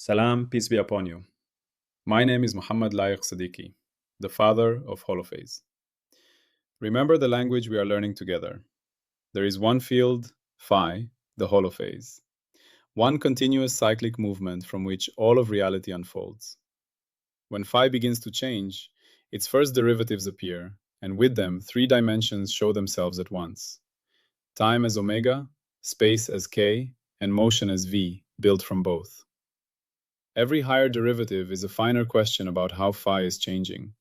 Salam, peace be upon you. My name is Mohammed Layiq Sediqi, the father of Holophase. Remember the language we are learning together. There is one field, phi, the holophase, one continuous cyclic movement from which all of reality unfolds. When phi begins to change, its first derivatives appear, and with them, three dimensions show themselves at once. Time as omega, space as k, and motion as v, built from both. Every higher derivative is a finer question about how phi is changing,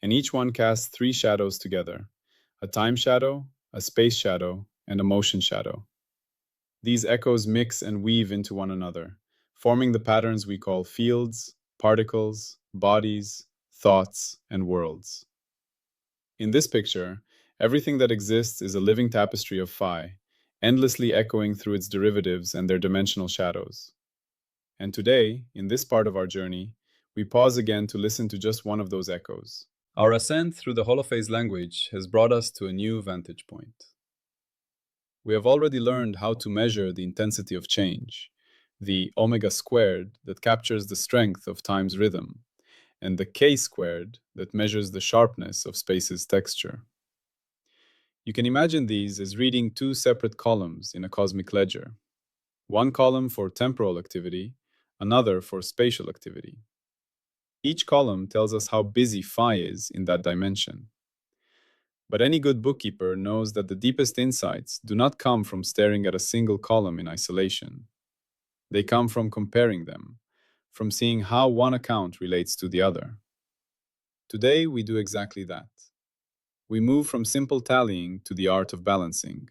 and each one casts three shadows together: a time shadow, a space shadow, and a motion shadow. These echoes mix and weave into one another, forming the patterns we call fields, particles, bodies, thoughts, and worlds. In this picture, everything that exists is a living tapestry of phi, endlessly echoing through its derivatives and their dimensional shadows. And today, in this part of our journey, we pause again to listen to just one of those echoes. Our ascent through the holophase language has brought us to a new vantage point. We have already learned how to measure the intensity of change, the omega squared that captures the strength of time's rhythm, and the k squared that measures the sharpness of space's texture. You can imagine these as reading two separate columns in a cosmic ledger. One column for temporal activity, another for spatial activity. Each column tells us how busy phi is in that dimension. But any good bookkeeper knows that the deepest insights do not come from staring at a single column in isolation. They come from comparing them, from seeing how one account relates to the other. Today, we do exactly that. We move from simple tallying to the art of balancing.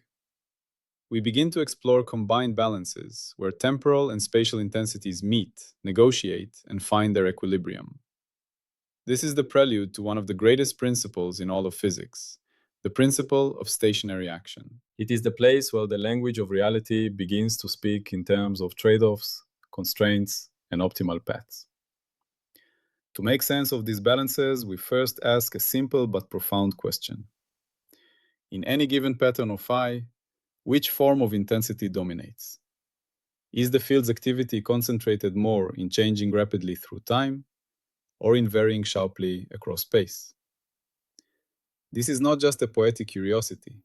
We begin to explore combined balances where temporal and spatial intensities meet, negotiate, and find their equilibrium. This is the prelude to one of the greatest principles in all of physics, the principle of stationary action. It is the place where the language of reality begins to speak in terms of trade-offs, constraints, and optimal paths. To make sense of these balances, we first ask a simple but profound question. In any given pattern of phi, which form of intensity dominates? Is the field's activity concentrated more in changing rapidly through time, or in varying sharply across space? This is not just a poetic curiosity.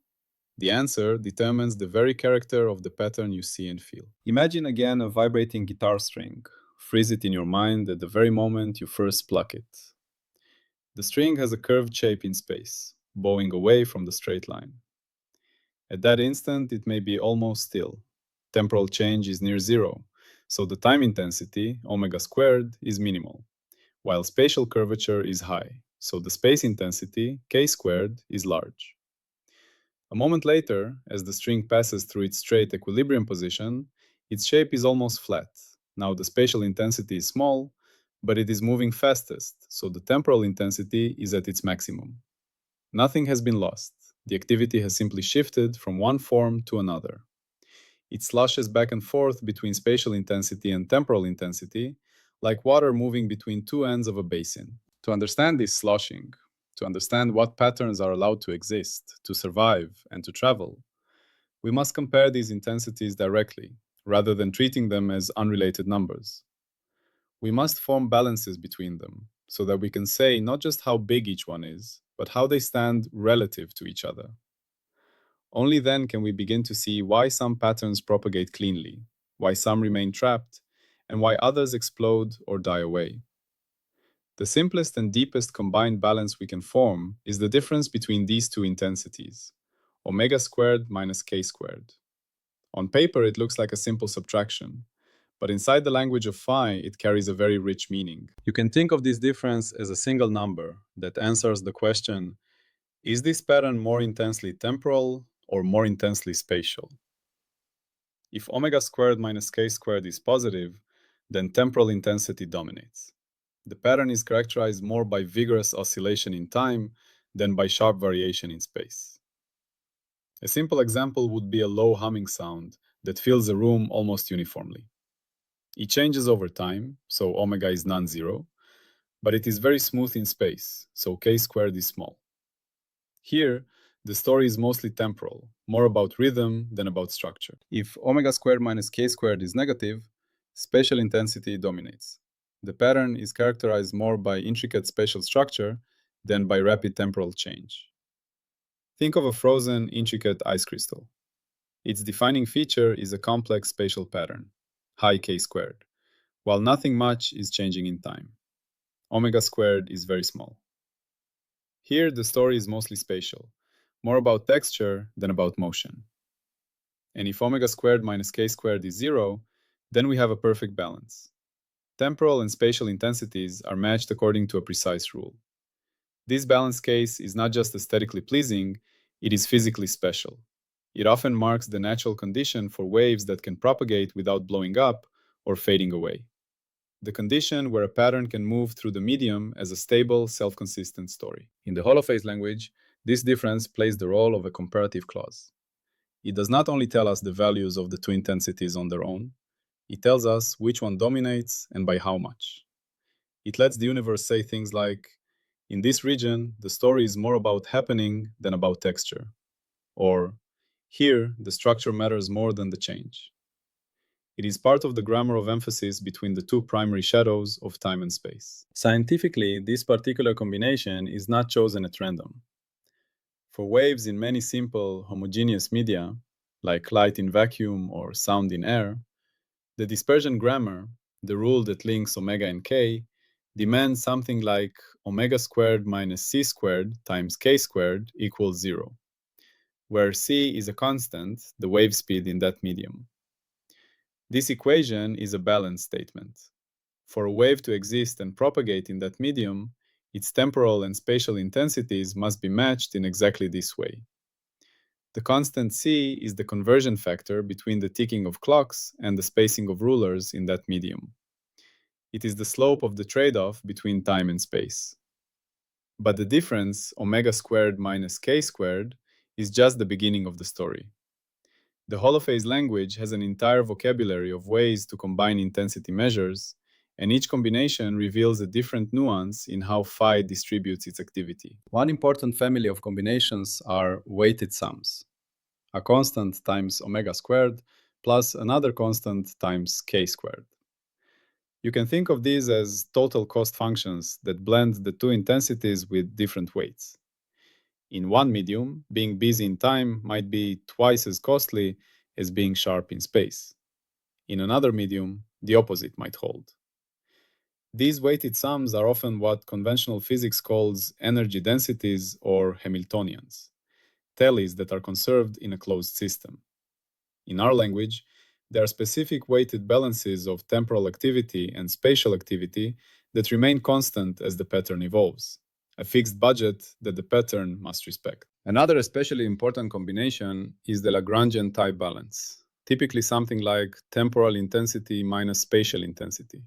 The answer determines the very character of the pattern you see and feel. Imagine again a vibrating guitar string. Freeze it in your mind at the very moment you first pluck it. The string has a curved shape in space, bowing away from the straight line. At that instant, it may be almost still. Temporal change is near zero, so the time intensity, omega squared, is minimal, while spatial curvature is high, so the space intensity, k squared, is large. A moment later, as the string passes through its straight equilibrium position, its shape is almost flat. Now the spatial intensity is small, but it is moving fastest, so the temporal intensity is at its maximum. Nothing has been lost. The activity has simply shifted from one form to another. It sloshes back and forth between spatial intensity and temporal intensity, like water moving between two ends of a basin. To understand this sloshing, to understand what patterns are allowed to exist, to survive, and to travel, we must compare these intensities directly, rather than treating them as unrelated numbers. We must form balances between them, so that we can say not just how big each one is, but how they stand relative to each other. Only then can we begin to see why some patterns propagate cleanly, why some remain trapped, and why others explode or die away. The simplest and deepest combined balance we can form is the difference between these two intensities, omega squared minus k squared. On paper, it looks like a simple subtraction, but inside the language of phi, it carries a very rich meaning. You can think of this difference as a single number that answers the question, is this pattern more intensely temporal or more intensely spatial? If omega squared minus k squared is positive, then temporal intensity dominates. The pattern is characterized more by vigorous oscillation in time than by sharp variation in space. A simple example would be a low humming sound that fills a room almost uniformly. It changes over time, so omega is non-zero, but it is very smooth in space, so k squared is small. Here, the story is mostly temporal, more about rhythm than about structure. If omega squared minus k squared is negative, spatial intensity dominates. The pattern is characterized more by intricate spatial structure than by rapid temporal change. Think of a frozen, intricate ice crystal. Its defining feature is a complex spatial pattern, high k squared, while nothing much is changing in time. Omega squared is very small. Here, the story is mostly spatial, more about texture than about motion. And if omega squared minus k squared is zero, then we have a perfect balance. Temporal and spatial intensities are matched according to a precise rule. This balanced case is not just aesthetically pleasing, it is physically special. It often marks the natural condition for waves that can propagate without blowing up or fading away. The condition where a pattern can move through the medium as a stable, self-consistent story. In the holophase language, this difference plays the role of a comparative clause. It does not only tell us the values of the two intensities on their own, it tells us which one dominates and by how much. It lets the universe say things like, in this region, the story is more about happening than about texture. Or, here, the structure matters more than the change. It is part of the grammar of emphasis between the two primary shadows of time and space. Scientifically, this particular combination is not chosen at random. For waves in many simple, homogeneous media, like light in vacuum or sound in air, the dispersion grammar, the rule that links omega and k, demands something like omega squared minus c squared times k squared equals 0, where c is a constant, the wave speed in that medium. This equation is a balance statement. For a wave to exist and propagate in that medium, its temporal and spatial intensities must be matched in exactly this way. The constant c is the conversion factor between the ticking of clocks and the spacing of rulers in that medium. It is the slope of the trade-off between time and space. But the difference, omega squared minus k squared, is just the beginning of the story. The holophase language has an entire vocabulary of ways to combine intensity measures, and each combination reveals a different nuance in how phi distributes its activity. One important family of combinations are weighted sums, a constant times omega squared plus another constant times k squared. You can think of these as total cost functions that blend the two intensities with different weights. In one medium, being busy in time might be twice as costly as being sharp in space. In another medium, the opposite might hold. These weighted sums are often what conventional physics calls energy densities or Hamiltonians, tallies that are conserved in a closed system. In our language, there are specific weighted balances of temporal activity and spatial activity that remain constant as the pattern evolves, a fixed budget that the pattern must respect. Another especially important combination is the Lagrangian type balance, typically something like temporal intensity minus spatial intensity,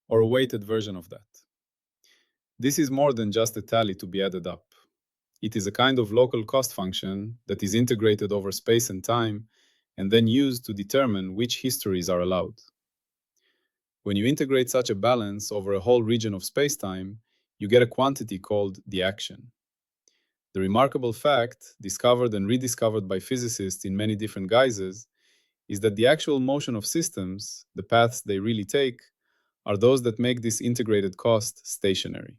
or a weighted version of that. This is more than just a tally to be added up. It is a kind of local cost function that is integrated over space and time and then used to determine which histories are allowed. When you integrate such a balance over a whole region of spacetime, you get a quantity called the action. The remarkable fact, discovered and rediscovered by physicists in many different guises, is that the actual motion of systems, the paths they really take, are those that make this integrated cost stationary.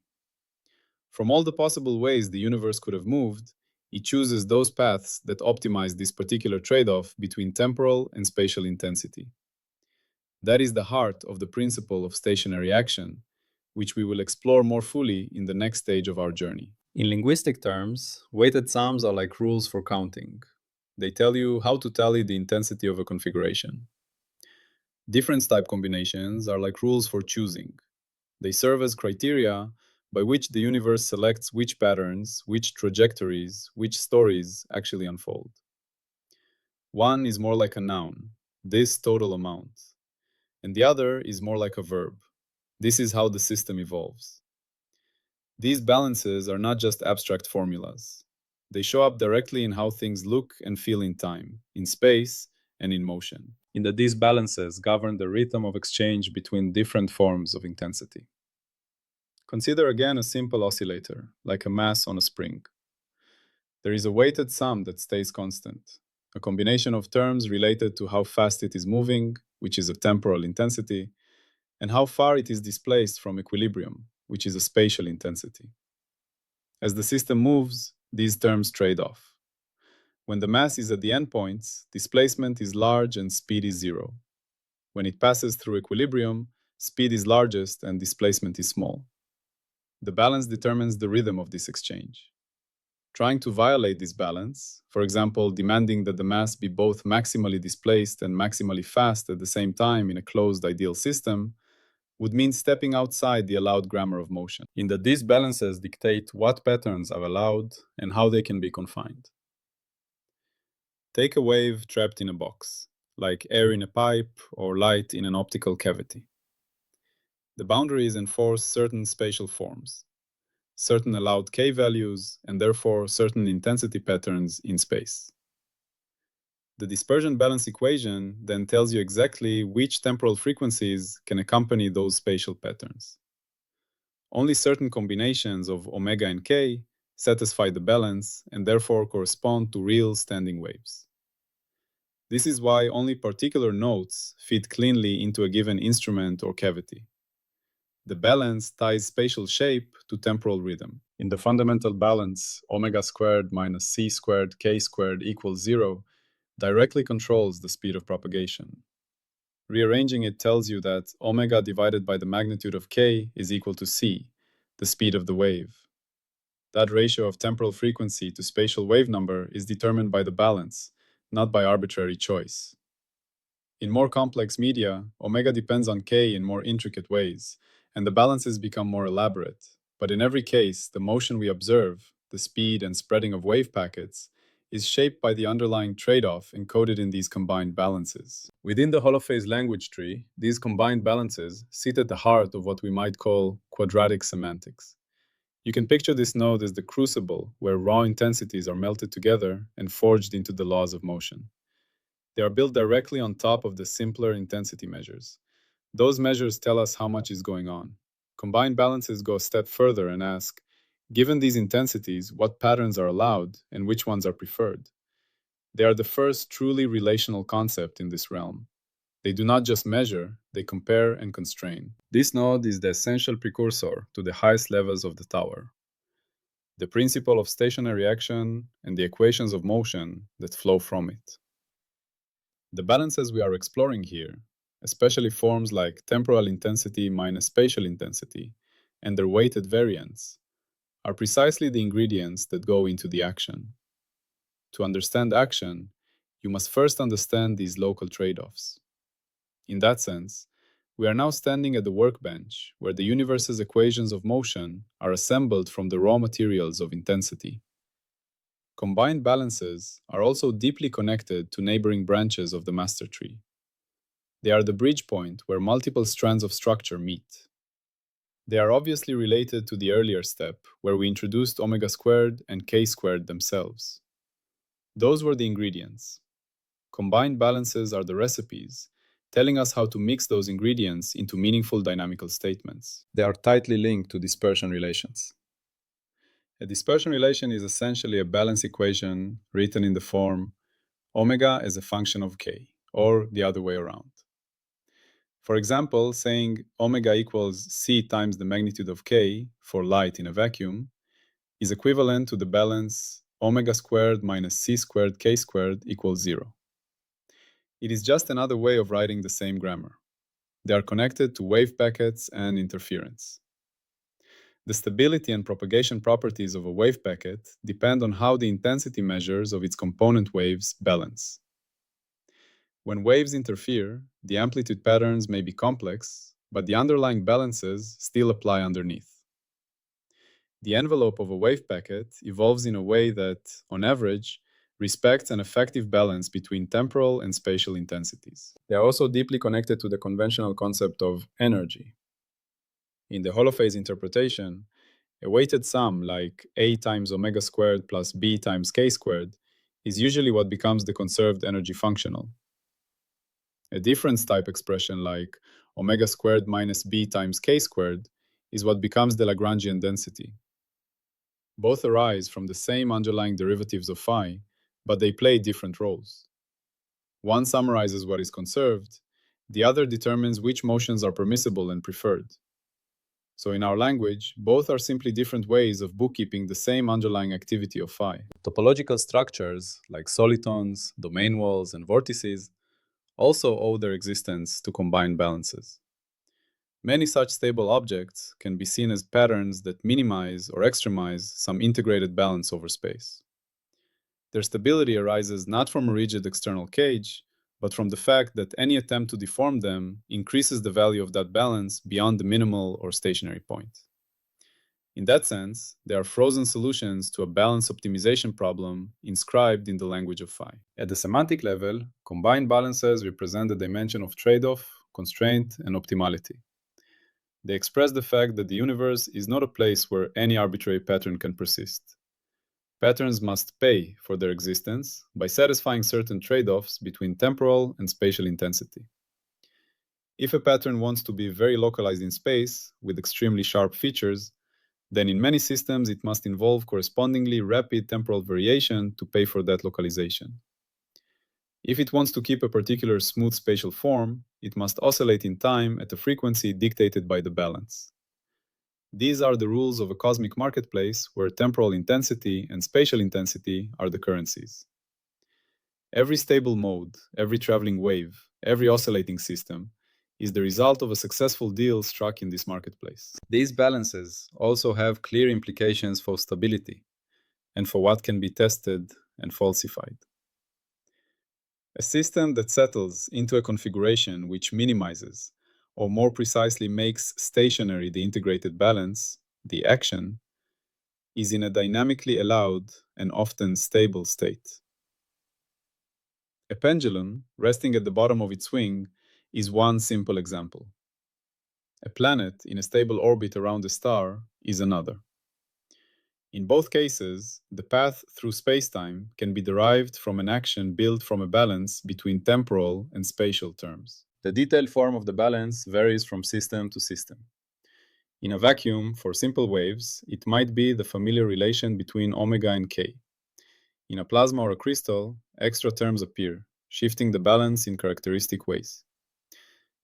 From all the possible ways the universe could have moved, it chooses those paths that optimize this particular trade-off between temporal and spatial intensity. That is the heart of the principle of stationary action, which we will explore more fully in the next stage of our journey. In linguistic terms, weighted sums are like rules for counting. They tell you how to tally the intensity of a configuration. Difference type combinations are like rules for choosing. They serve as criteria by which the universe selects which patterns, which trajectories, which stories actually unfold. One is more like a noun, this total amount, and the other is more like a verb. This is how the system evolves. These balances are not just abstract formulas. They show up directly in how things look and feel in time, in space, and in motion. In that these balances govern the rhythm of exchange between different forms of intensity. Consider again a simple oscillator, like a mass on a spring. There is a weighted sum that stays constant, a combination of terms related to how fast it is moving, which is a temporal intensity, and how far it is displaced from equilibrium, which is a spatial intensity. As the system moves, these terms trade off. When the mass is at the endpoints, displacement is large and speed is zero. When it passes through equilibrium, speed is largest and displacement is small. The balance determines the rhythm of this exchange. Trying to violate this balance, for example, demanding that the mass be both maximally displaced and maximally fast at the same time in a closed ideal system, would mean stepping outside the allowed grammar of motion, in that these balances dictate what patterns are allowed and how they can be confined. Take a wave trapped in a box, like air in a pipe or light in an optical cavity. The boundaries enforce certain spatial forms, certain allowed k values, and therefore certain intensity patterns in space. The dispersion balance equation then tells you exactly which temporal frequencies can accompany those spatial patterns. Only certain combinations of omega and k satisfy the balance and therefore correspond to real standing waves. This is why only particular notes fit cleanly into a given instrument or cavity. The balance ties spatial shape to temporal rhythm. In the fundamental balance, omega squared minus c squared k squared equals 0 directly controls the speed of propagation. Rearranging it tells you that omega divided by the magnitude of k is equal to c, the speed of the wave. That ratio of temporal frequency to spatial wave number is determined by the balance, not by arbitrary choice. In more complex media, omega depends on k in more intricate ways, and the balances become more elaborate. But in every case, the motion we observe, the speed and spreading of wave packets, is shaped by the underlying trade-off encoded in these combined balances. Within the holophase language tree, these combined balances sit at the heart of what we might call quadratic semantics. You can picture this node as the crucible where raw intensities are melted together and forged into the laws of motion. They are built directly on top of the simpler intensity measures. Those measures tell us how much is going on. Combined balances go a step further and ask, given these intensities, what patterns are allowed and which ones are preferred? They are the first truly relational concept in this realm. They do not just measure, they compare and constrain. This node is the essential precursor to the highest levels of the tower, the principle of stationary action and the equations of motion that flow from it. The balances we are exploring here, especially forms like temporal intensity minus spatial intensity and their weighted variance, are precisely the ingredients that go into the action. To understand action, you must first understand these local trade-offs. In that sense, we are now standing at the workbench where the universe's equations of motion are assembled from the raw materials of intensity. Combined balances are also deeply connected to neighboring branches of the master tree. They are the bridge point where multiple strands of structure meet. They are obviously related to the earlier step, where we introduced omega squared and k squared themselves. Those were the ingredients. Combined balances are the recipes, telling us how to mix those ingredients into meaningful dynamical statements. They are tightly linked to dispersion relations. A dispersion relation is essentially a balance equation written in the form omega as a function of k, or the other way around. For example, saying omega equals c times the magnitude of k for light in a vacuum is equivalent to the balance omega squared minus c squared k squared equals 0. It is just another way of writing the same grammar. They are connected to wave packets and interference. The stability and propagation properties of a wave packet depend on how the intensity measures of its component waves balance. When waves interfere, the amplitude patterns may be complex, but the underlying balances still apply underneath. The envelope of a wave packet evolves in a way that, on average, respects an effective balance between temporal and spatial intensities. They are also deeply connected to the conventional concept of energy. In the holophase interpretation, a weighted sum like A times omega squared plus B times k squared is usually what becomes the conserved energy functional. A difference type expression like omega squared minus B times k squared is what becomes the Lagrangian density. Both arise from the same underlying derivatives of phi, but they play different roles. One summarizes what is conserved, The other determines which motions are permissible and preferred. So in our language, both are simply different ways of bookkeeping the same underlying activity of phi. Topological structures, like solitons, domain walls, and vortices, also owe their existence to combined balances. Many such stable objects can be seen as patterns that minimize or extremize some integrated balance over space. Their stability arises not from a rigid external cage, but from the fact that any attempt to deform them increases the value of that balance beyond the minimal or stationary point. In that sense, they are frozen solutions to a balance optimization problem inscribed in the language of phi. At the semantic level, combined balances represent the dimension of trade-off, constraint, and optimality. They express the fact that the universe is not a place where any arbitrary pattern can persist. Patterns must pay for their existence by satisfying certain trade-offs between temporal and spatial intensity. If a pattern wants to be very localized in space, with extremely sharp features, then in many systems it must involve correspondingly rapid temporal variation to pay for that localization. If it wants to keep a particular smooth spatial form, it must oscillate in time at a frequency dictated by the balance. These are the rules of a cosmic marketplace where temporal intensity and spatial intensity are the currencies. Every stable mode, every traveling wave, every oscillating system is the result of a successful deal struck in this marketplace. These balances also have clear implications for stability and for what can be tested and falsified. A system that settles into a configuration which minimizes, or more precisely makes stationary the integrated balance, the action, is in a dynamically allowed and often stable state. A pendulum, resting at the bottom of its wing, is one simple example. A planet in a stable orbit around a star is another. In both cases, the path through spacetime can be derived from an action built from a balance between temporal and spatial terms. The detailed form of the balance varies from system to system. In a vacuum, for simple waves, it might be the familiar relation between omega and k. In a plasma or a crystal, extra terms appear, shifting the balance in characteristic ways.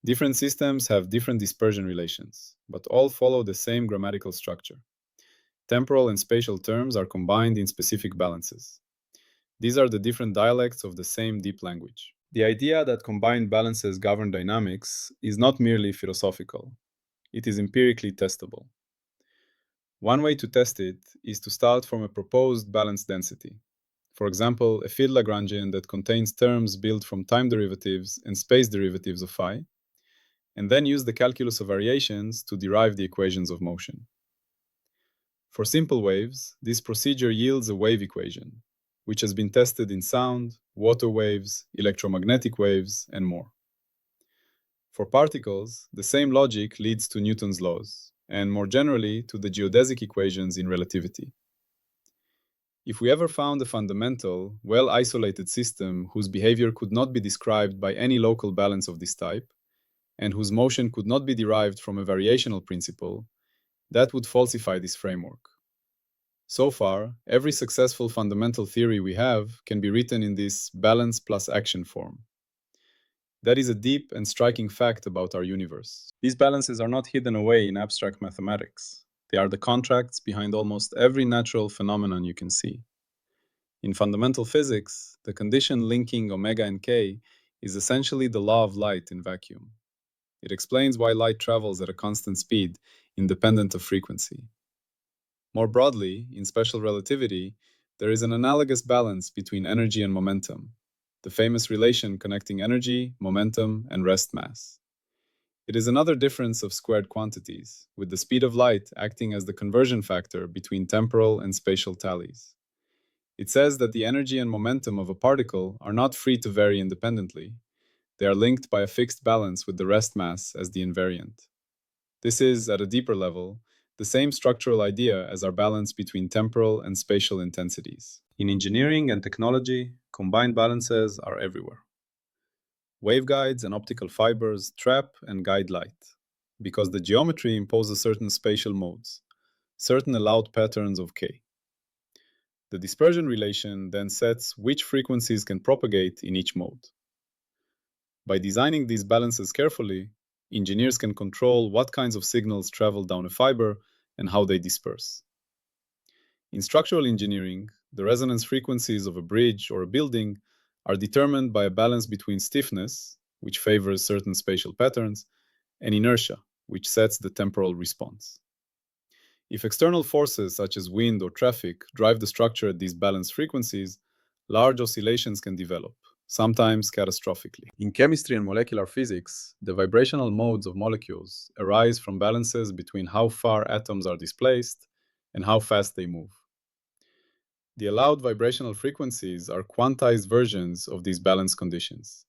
Different systems have different dispersion relations, but all follow the same grammatical structure. Temporal and spatial terms are combined in specific balances. These are the different dialects of the same deep language. The idea that combined balances govern dynamics is not merely philosophical. It is empirically testable. One way to test it is to start from a proposed balance density. For example, a field Lagrangian that contains terms built from time derivatives and space derivatives of phi, and then use the calculus of variations to derive the equations of motion. For simple waves, this procedure yields a wave equation, which has been tested in sound, water waves, electromagnetic waves, and more. For particles, the same logic leads to Newton's laws, and more generally to the geodesic equations in relativity. If we ever found a fundamental, well-isolated system whose behavior could not be described by any local balance of this type, and whose motion could not be derived from a variational principle, that would falsify this framework. So far, every successful fundamental theory we have can be written in this balance plus action form. That is a deep and striking fact about our universe. These balances are not hidden away in abstract mathematics. They are the contracts behind almost every natural phenomenon you can see. In fundamental physics, the condition linking omega and k is essentially the law of light in vacuum. It explains why light travels at a constant speed, independent of frequency. More broadly, in special relativity, there is an analogous balance between energy and momentum, the famous relation connecting energy, momentum, and rest mass. It is another difference of squared quantities, with the speed of light acting as the conversion factor between temporal and spatial tallies. It says that the energy and momentum of a particle are not free to vary independently. They are linked by a fixed balance with the rest mass as the invariant. This is, at a deeper level, the same structural idea as our balance between temporal and spatial intensities. In engineering and technology, combined balances are everywhere. Waveguides and optical fibers trap and guide light, because the geometry imposes certain spatial modes, certain allowed patterns of k. The dispersion relation then sets which frequencies can propagate in each mode. By designing these balances carefully, engineers can control what kinds of signals travel down a fiber and how they disperse. In structural engineering, the resonance frequencies of a bridge or a building are determined by a balance between stiffness, which favors certain spatial patterns, and inertia, which sets the temporal response. If external forces such as wind or traffic drive the structure at these balanced frequencies, large oscillations can develop, sometimes catastrophically. In chemistry and molecular physics, the vibrational modes of molecules arise from balances between how far atoms are displaced and how fast they move. The allowed vibrational frequencies are quantized versions of these balance conditions.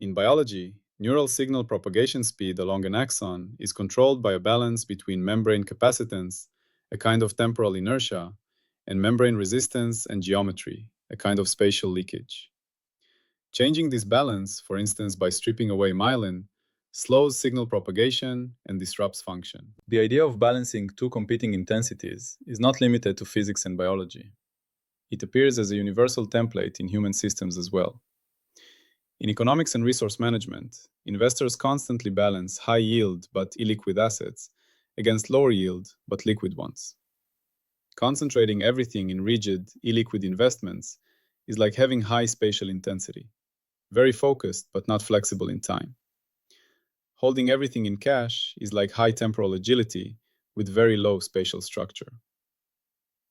In biology, neural signal propagation speed along an axon is controlled by a balance between membrane capacitance, a kind of temporal inertia, and membrane resistance and geometry, a kind of spatial leakage. Changing this balance, for instance by stripping away myelin, slows signal propagation and disrupts function. The idea of balancing two competing intensities is not limited to physics and biology. It appears as a universal template in human systems as well. In economics and resource management, investors constantly balance high yield but illiquid assets against lower yield but liquid ones. Concentrating everything in rigid, illiquid investments is like having high spatial intensity, very focused but not flexible in time. Holding everything in cash is like high temporal agility with very low spatial structure.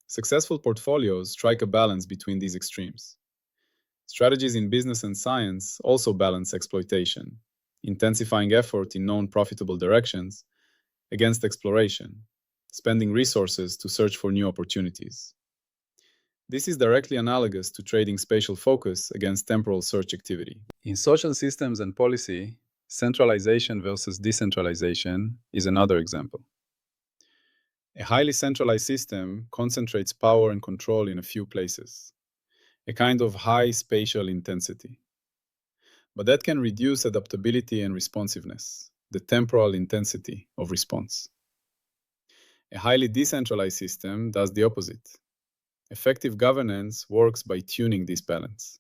Successful portfolios strike a balance between these extremes. Strategies in business and science also balance exploitation, intensifying effort in known profitable directions, against exploration, spending resources to search for new opportunities. This is directly analogous to trading spatial focus against temporal search activity. In social systems and policy, centralization versus decentralization is another example. A highly centralized system concentrates power and control in a few places, a kind of high spatial intensity. But that can reduce adaptability and responsiveness, the temporal intensity of response. A highly decentralized system does the opposite. Effective governance works by tuning this balance.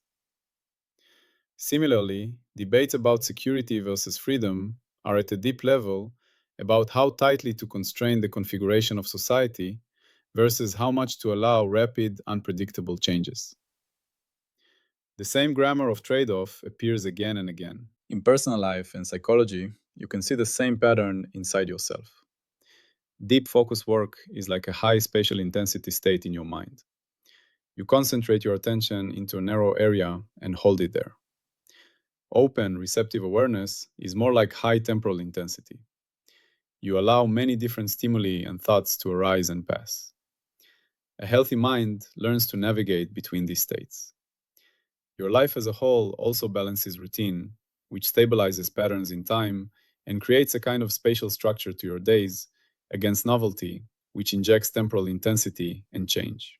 Similarly, debates about security versus freedom are at a deep level about how tightly to constrain the configuration of society versus how much to allow rapid, unpredictable changes. The same grammar of trade-off appears again and again. In personal life and psychology, you can see the same pattern inside yourself. Deep focus work is like a high spatial intensity state in your mind. You concentrate your attention into a narrow area and hold it there. Open, receptive awareness is more like high temporal intensity. You allow many different stimuli and thoughts to arise and pass. A healthy mind learns to navigate between these states. Your life as a whole also balances routine, which stabilizes patterns in time and creates a kind of spatial structure to your days, against novelty, which injects temporal intensity and change.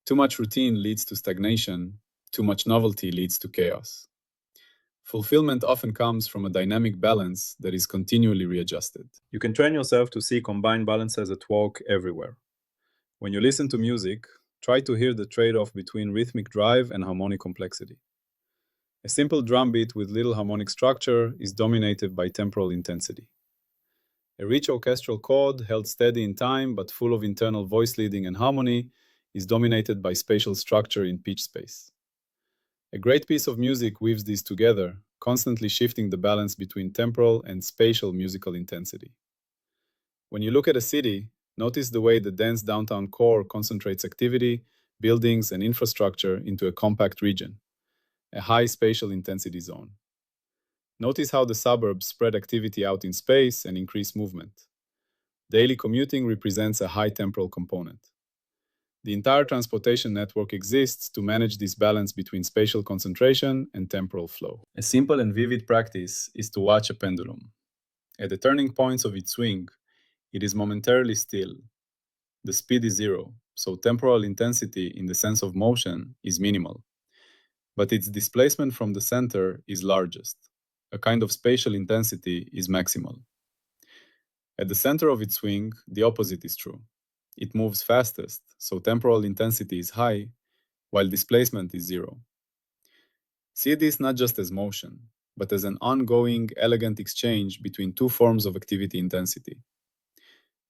Too much routine leads to stagnation, too much novelty leads to chaos. Fulfillment often comes from a dynamic balance that is continually readjusted. You can train yourself to see combined balances at work everywhere. When you listen to music, try to hear the trade-off between rhythmic drive and harmonic complexity. A simple drum beat with little harmonic structure is dominated by temporal intensity. A rich orchestral chord held steady in time but full of internal voice leading and harmony is dominated by spatial structure in pitch space. A great piece of music weaves these together, constantly shifting the balance between temporal and spatial musical intensity. When you look at a city, notice the way the dense downtown core concentrates activity, buildings, and infrastructure into a compact region, a high spatial intensity zone. Notice how the suburbs spread activity out in space and increase movement. Daily commuting represents a high temporal component. The entire transportation network exists to manage this balance between spatial concentration and temporal flow. A simple and vivid practice is to watch a pendulum. At the turning points of its swing, it is momentarily still. The speed is zero, so temporal intensity in the sense of motion is minimal. But its displacement from the center is largest. A kind of spatial intensity is maximal. At the center of its swing, the opposite is true. It moves fastest, so temporal intensity is high, while displacement is zero. See this not just as motion, but as an ongoing, elegant exchange between two forms of activity intensity.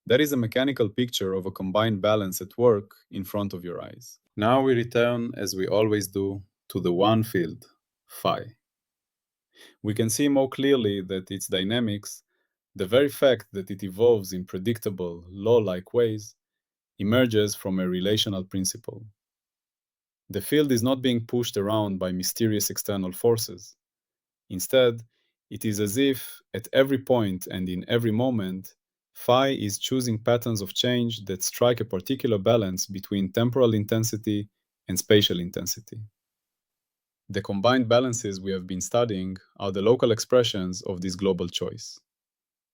That is a mechanical picture of a combined balance at work in front of your eyes. Now we return, as we always do, to the one field, phi. We can see more clearly that its dynamics, the very fact that it evolves in predictable, law-like ways, emerges from a relational principle. The field is not being pushed around by mysterious external forces. Instead, it is as if, at every point and in every moment, phi is choosing patterns of change that strike a particular balance between temporal intensity and spatial intensity. The combined balances we have been studying are the local expressions of this global choice.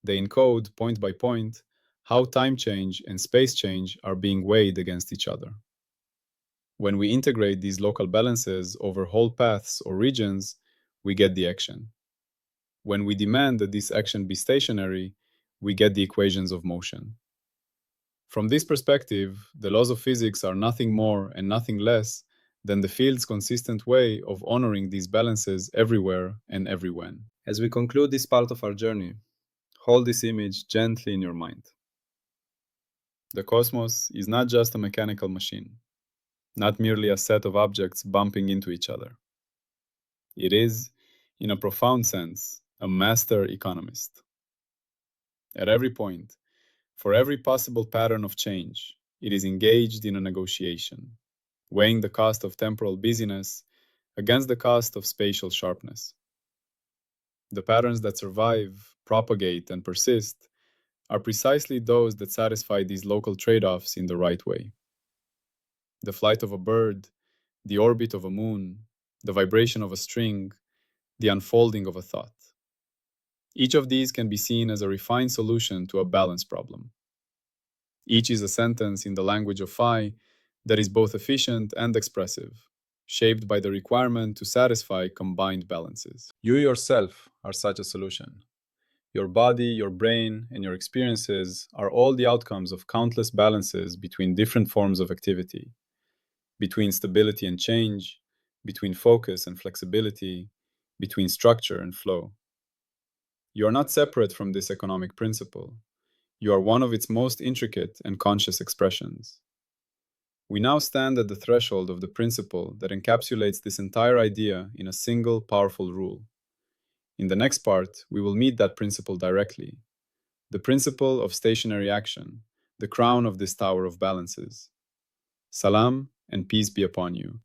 They encode, point by point, how time change and space change are being weighed against each other. When we integrate these local balances over whole paths or regions, we get the action. When we demand that this action be stationary, we get the equations of motion. From this perspective, the laws of physics are nothing more and nothing less than the field's consistent way of honoring these balances everywhere and everywhen. As we conclude this part of our journey, hold this image gently in your mind. The cosmos is not just a mechanical machine, not merely a set of objects bumping into each other. It is, in a profound sense, a master economist. At every point, for every possible pattern of change, it is engaged in a negotiation, weighing the cost of temporal busyness against the cost of spatial sharpness. The patterns that survive, propagate, and persist are precisely those that satisfy these local trade-offs in the right way. The flight of a bird, the orbit of a moon, the vibration of a string, the unfolding of a thought. Each of these can be seen as a refined solution to a balance problem. Each is a sentence in the language of phi that is both efficient and expressive, shaped by the requirement to satisfy combined balances. You yourself are such a solution. Your body, your brain, and your experiences are all the outcomes of countless balances between different forms of activity, between stability and change, between focus and flexibility, between structure and flow. You are not separate from this economic principle. You are one of its most intricate and conscious expressions. We now stand at the threshold of the principle that encapsulates this entire idea in a single powerful rule. In the next part, we will meet that principle directly. The principle of stationary action, the crown of this tower of balances. Salam and peace be upon you.